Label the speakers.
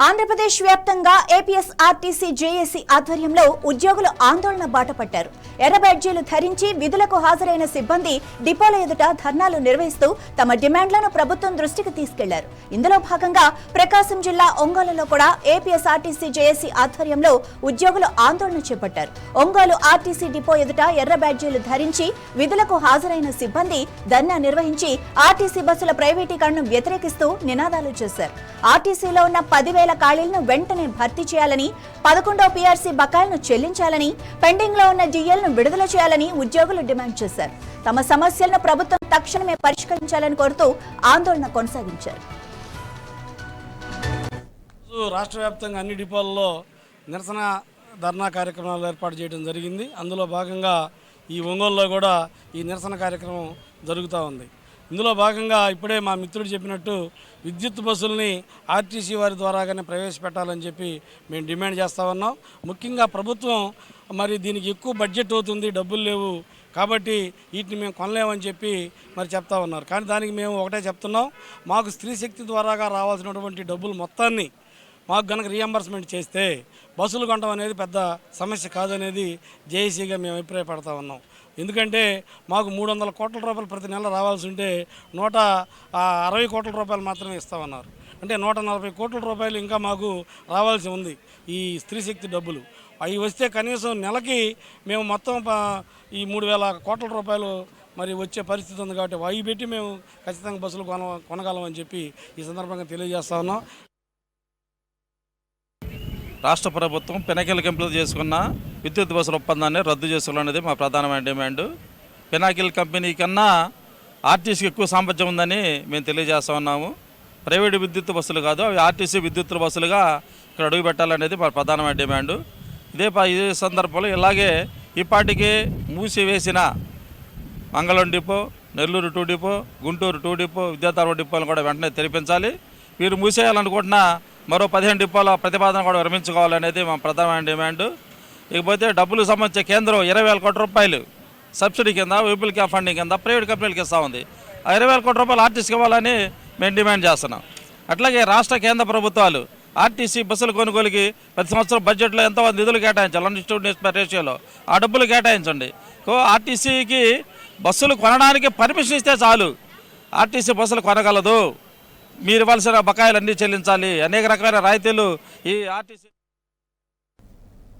Speaker 1: ఆంధ్రప్రదేశ్ వ్యాప్తంగా APSRTC JAC ఆధ్వర్యంలో ఉద్యోగులు ఆందోళన బాట పట్టారు. ఎర్ర బ్యాడ్జీలు ధరించి విధులకు హాజరైన సిబ్బంది డిపోల ఎదుట ధర్నాలు నిర్వహిస్తూ తమ డిమాండ్లను ప్రభుత్వం దృష్టికి తీసుకెళ్లారు. ఇందులో భాగంగా ప్రకాశం జిల్లా ఒంగోలులో కూడా ఏపీఎస్ఆర్టీసీ జేఏసీ ఆధ్వర్యంలో ఉద్యోగులు ఆందోళన చేపట్టారు. ఒంగోలు ఆర్టీసీ డిపో ఎదుట ఎర్ర బ్యాడ్జీలు ధరించి విధులకు హాజరైన సిబ్బంది ధర్నా నిర్వహించి ఆర్టీసీ బస్సుల ప్రైవేటీకరణను వ్యతిరేకిస్తూ నినాదాలు చేశారు. ఆర్టీసీలో ఉన్న 10,000 ఖాళీలను వెంటనే భర్తీ చేయాలని, 11వ పీఆర్సీ బకాయిలను చెల్లించాలని, పెండింగ్ లో ఉన్న డీఎల్ను విడుదల చేయాలని ఉద్యోగులు డిమాండ్ చేశారు. తమ సమస్యలను ప్రభుత్వం తక్షణమే పరిష్కరించాలని కోరుతూ ఆందోళన కొనసాగించారు.
Speaker 2: రాష్ట్ర వ్యాప్తంగా అన్ని డిపోల్లో నిరసన ధర్నా కార్యక్రమాలు ఏర్పాటు చేయడం జరిగింది. అందులో భాగంగా ఈ ఒంగోలులో కూడా ఈ నిరసన కార్యక్రమం జరుగుతూ ఉంది. ఇందులో భాగంగా ఇప్పుడే మా మిత్రుడు చెప్పినట్టు విద్యుత్ బస్సుల్ని ఆర్టీసీ వారి ద్వారాగానే ప్రవేశపెట్టాలని చెప్పి మేము డిమాండ్ చేస్తూ ఉన్నాం. ముఖ్యంగా ప్రభుత్వం మరి దీనికి ఎక్కువ బడ్జెట్ అవుతుంది, డబ్బులు లేవు కాబట్టి వీటిని మేము కొనలేమని చెప్పి మరి చెప్తా ఉన్నారు. కానీ దానికి మేము ఒకటే చెప్తున్నాం, మాకు స్త్రీ శక్తి ద్వారాగా రావాల్సినటువంటి డబ్బులు మొత్తాన్ని మాకు కనుక రీఎంబర్స్మెంట్ చేస్తే బస్సులు కొనడం అనేది పెద్ద సమస్య కాదనేది జేఏసీగా మేము అభిప్రాయపడతా ఉన్నాం. ఎందుకంటే మాకు 300 కోట్ల రూపాయలు ప్రతి నెల రావాల్సి ఉంటే 160 కోట్ల రూపాయలు మాత్రమే ఇస్తామన్నారు. అంటే 140 కోట్ల రూపాయలు ఇంకా మాకు రావాల్సి ఉంది ఈ స్త్రీ శక్తి డబ్బులు. అవి వస్తే కనీసం నెలకి మేము మొత్తం ఈ 3,000 కోట్ల రూపాయలు మరి వచ్చే పరిస్థితి ఉంది. కాబట్టి అవి పెట్టి మేము ఖచ్చితంగా బస్సులు కొనగలమని చెప్పి ఈ సందర్భంగా తెలియజేస్తా ఉన్నాం.
Speaker 3: రాష్ట్ర ప్రభుత్వం పినాకిల్ కంపెనీతో చేసుకున్న విద్యుత్ బస్సుల ఒప్పందాన్ని రద్దు చేసుకోవాలనేది మా ప్రధానమైన డిమాండ్. పినాకిల్ కంపెనీ కన్నా ఆర్టీసీకి ఎక్కువ సామర్థ్యం ఉందని మేము తెలియజేస్తా ఉన్నాము. ప్రైవేటు విద్యుత్ బస్సులు కాదు, అవి ఆర్టీసీ విద్యుత్ బస్సులుగా ఇక్కడ అడుగు పెట్టాలనేది మా ప్రధానమైన డిమాండ్. ఇదే సందర్భంలో ఇలాగే ఈపాటికి మూసివేసిన Mangalam depot, Nellore 2 depot, Guntur 2 depot, Vidyadharma డిపోలను కూడా వెంటనే తెరిపించాలి. వీరు మూసేయాలనుకుంటున్న మరో 15 డిపోల ప్రతిపాదన కూడా విరమించుకోవాలనేది మా ప్రధానమైన డిమాండ్. ఇకపోతే డబ్బులకు సంబంధించి కేంద్రం 20,000 కోట్ల రూపాయలు సబ్సిడీ కింద, విపుల్ క్యాప్ ఫండింగ్ కింద ప్రైవేట్ కంపెనీలకు ఇస్తూ ఉంది. ఆ 20,000 కోట్ల రూపాయలు ఆర్టీసీకి ఇవ్వాలని మేము డిమాండ్ చేస్తున్నాం. అట్లాగే రాష్ట్ర కేంద్ర ప్రభుత్వాలు ఆర్టీసీ బస్సుల కొనుగోలుకి ప్రతి సంవత్సరం బడ్జెట్లో ఎంతో నిధులు కేటాయించాలి, 1:1 రేషియోలో ఆ డబ్బులు కేటాయించండి. ఆర్టీసీకి బస్సులు కొనడానికి పర్మిషన్ ఇస్తే చాలు, ఆర్టీసీ బస్సులు కొనగలదు. మీరు ఇవ్వాల్సిన బకాయిలు అన్నీ చెల్లించాలి. అనేక రకమైన రాయితీలు ఈ ఆర్టీసీ